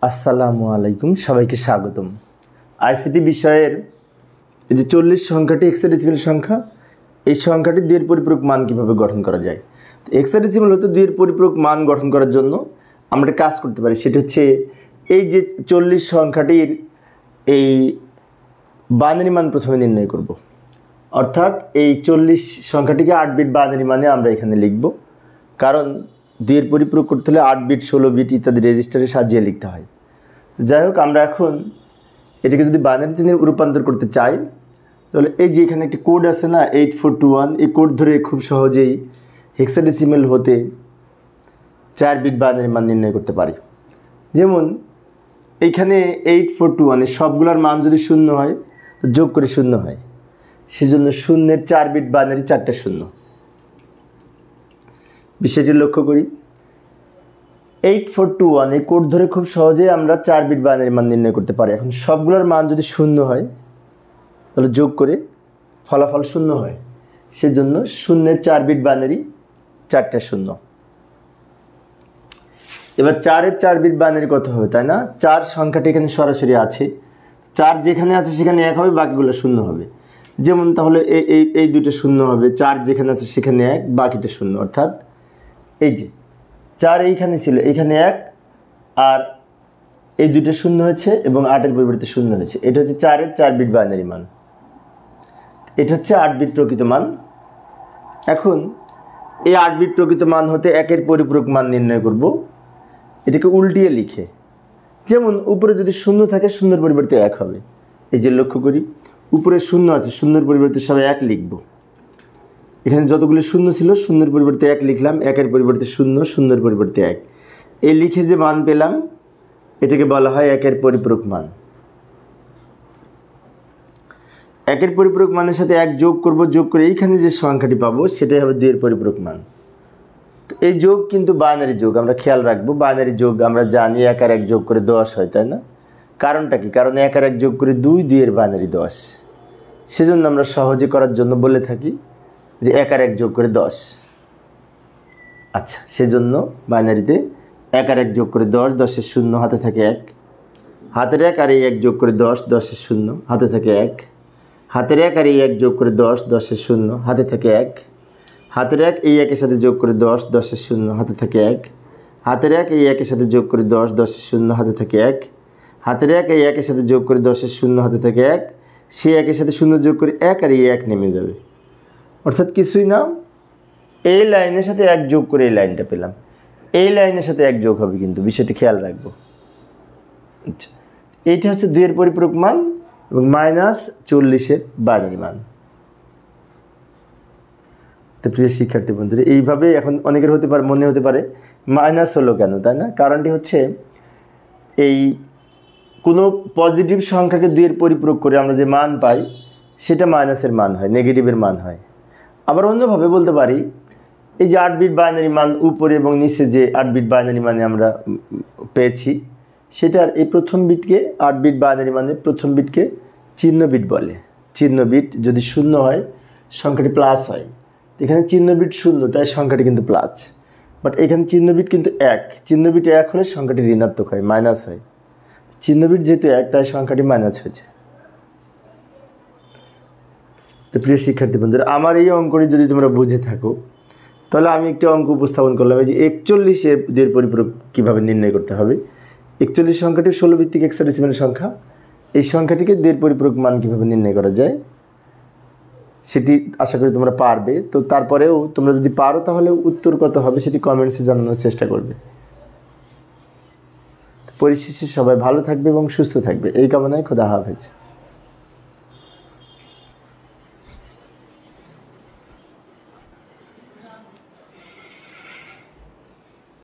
আসসালামু আলাইকুম, সবাইকে স্বাগতম। আইসিটি বিষয়ের এই যে 40 সংখ্যাটি হেক্সাডেসিমাল সংখ্যা, এই সংখ্যাটি 2 এর পরিপূরক মান কীভাবে গঠন করা যায়। তো হেক্সাডেসিমাল হতে 2 এর পরিপূরক মান গঠন করার জন্য আমরা কাজ করতে পারি, সেটা হচ্ছে এই যে 40 সংখ্যাটির এই বাইনারি মান প্রথমে নির্ণয় করব। অর্থাৎ এই 40 সংখ্যাটিকে 8 বিট বাইনারি মানে আমরা এখানে লিখব, কারণ 2 এর পরিপূরক করতে হলে 8 বিট 16 বিট ইত্যাদি রেজিস্টারে সাজিয়ে লিখতে হয়। যাই হোক, আমরা এখন এটাকে যদি বাইনারিতে রূপান্তর করতে চাই তাহলে এই যে এখানে একটি কোড আছে না 8421, এই কোড ধরে খুব সহজেই হেক্সাডেসিমাল হতে 4 বিট বাইনারি মান নির্ণয় করতে পারি। যেমন এইখানে 8421 এর সবগুলোর মান যদি 0 হয় তো যোগ করে 0 হয়, সেজন্য 0-এর 4 বিট বাইনারি 4টা 0। বিষয়টি লক্ষ্য করি, 8421 এই কোড ধরে খুব সহজেই আমরা 4 বিট বাইনারি মান নির্ণয় করতে পারি। এখন সবগুলোর মান যদি 0 হয় তাহলে যোগ করে ফলাফল 0 হয়, সেজন্য 0-এর 4 বিট বাইনারি 4টা 0। এবার 4-এর 4 বিট বাইনারি কত হবে, তাই না? 4 সংখ্যাটি এখানে সরাসরি আছে, 4 যেখানে আছে সেখানে 1 হবে, বাকিগুলো 0 হবে। যেমন তাহলে এই দুটো 0 হবে, 4 যেখানে আছে সেখানে 1, বাকিটা 0। অর্থাৎ এই যে 4 এইখানে ছিল, এইখানে 1, আর এই দুটো 0 হয়েছে এবং 8-এর পরিবর্তে 0 হয়েছে। এটা হচ্ছে 4-এর 4 বিট বাইনারি মান, এটা হচ্ছে 8 বিট প্রকৃত মান। এখন এই 8 বিট প্রকৃত মান হতে 1-এর পরিপূরক মান নির্ণয় করব, এটাকে উল্টিয়ে লিখে। যেমন উপরে যদি 0 থাকে 0-এর পরিবর্তে 1 হবে। এই যে লক্ষ্য করি, উপরে 0 আছে, 0-এর পরিবর্তে সবাই 1 লিখব। এখানে যতগুলি 0 ছিল 0-এর পরিবর্তে 1 লিখলাম, 1-এর পরিবর্তে 0, 0-এর পরিবর্তে 1। এই লিখে যে মান পেলাম এটাকে বলা হয় 1-এর পরিপূরক মান। 1-এর পরিপূরক মানের সাথে 1 যোগ করব, যোগ করে এইখানে যে সংখ্যাটি পাবো সেটাই হবে 2-এর পরিপূরক মান। তো এই যোগ কিন্তু বাইনারি যোগ, আমরা খেয়াল রাখবো। বাইনারি যোগ আমরা জানি 1 আর 1 যোগ করে 10 হয়, তাই না? কারণটা কি? কারণ 1 আর 1 যোগ করে 2, 2-এর বাইনারি 10। সেজন্য আমরা সহজে করার জন্য বলে থাকি যে 1 আর 1 যোগ করে 10। আচ্ছা, সেজন্য বাইনারিতে 1 আর 1 যোগ করে 10, 10-এর 0, হাতে থাকে 1, হাতের 1 আর এই 1 যোগ করে 10, 10-এর 0, হাতে থাকে 1, হাতের 1 আর এই 1 যোগ করে 10, 10-এর 0, হাতে থাকে 1, হাতের 1 এই 1-এর সাথে যোগ করে 10, 10-এর 0, হাতে থাকে 1, হাতের 1 এই 1-এর সাথে যোগ করে 10, 10-এর 0, হাতে থাকে 1, হাতের 1 এই 1-এর সাথে যোগ করে 10-এর 0, হাতে থাকে 1, সেই 1-এর সাথে 0 যোগ করে 1 আর এই 1 নেমে যাবে। অর্থাৎ কিছুই না, এই লাইনের সাথে 1 যোগ করে এই লাইনটা পেলাম, এই লাইনের সাথে 1 যোগ হবে, কিন্তু বিষয়টি খেয়াল রাখবো। আচ্ছা, এইটা হচ্ছে 2-এর পরিপূরক মান এবং -40-এর বাইনারি মান। তো প্রিয় শিক্ষার্থী বন্ধুরা, এইভাবে এখন অনেকের মনে হতে পারে মাইনাস হলো কেন, তাই না? কারণটি হচ্ছে এই কোনো পজিটিভ সংখ্যাকে 2-এর পরিপূরক করে আমরা যে মান পাই সেটা মাইনাসের মান হয়, নেগেটিভের মান হয়। আবার অন্যভাবে বলতে পারি, এই যে 8 বিট বাইনারি মান উপরে এবং নিচে যে 8 বিট বাইনারি মানে আমরা পেয়েছি, সেটার এই প্রথম বিটকে 8 বিট বাইনারি মানে প্রথম বিটকে চিহ্ন বিট বলে। চিহ্ন বিট যদি 0 হয় সংখ্যাটি প্লাস হয়, এখানে চিহ্ন বিট 0, তাই সংখ্যাটি কিন্তু প্লাস। বাট এখানে চিহ্ন বিট কিন্তু 1, চিহ্ন বিট 1 হলে সংখ্যাটি ঋণাত্মক হয়, মাইনাস হয়। চিহ্ন বিট যেহেতু 1, তাই সংখ্যাটি মাইনাস হয়েছে। তো প্রিয় শিক্ষার্থী বন্ধুরা, আমার এই অঙ্কটি যদি তোমরা বুঝে থাকো তাহলে আমি একটি অঙ্ক উপস্থাপন করলাম, এই যে 41-এর 2-এর পরিপূরক কীভাবে নির্ণয় করতে হবে। 41 সংখ্যাটি 16 ভিত্তিক হেক্সাডেসিমাল সংখ্যা, এই সংখ্যাটিকে 2-এর পরিপূরক মান কীভাবে নির্ণয় করা যায় সেটি আশা করি তোমরা পারবে। তো তারপরেও তোমরা যদি পারো তাহলে উত্তর কত হবে সেটি কমেন্টসে জানানোর চেষ্টা করবে। পরিশেষে সবাই ভালো থাকবে এবং সুস্থ থাকবে, এই কামনায় খোদা হাফেজ।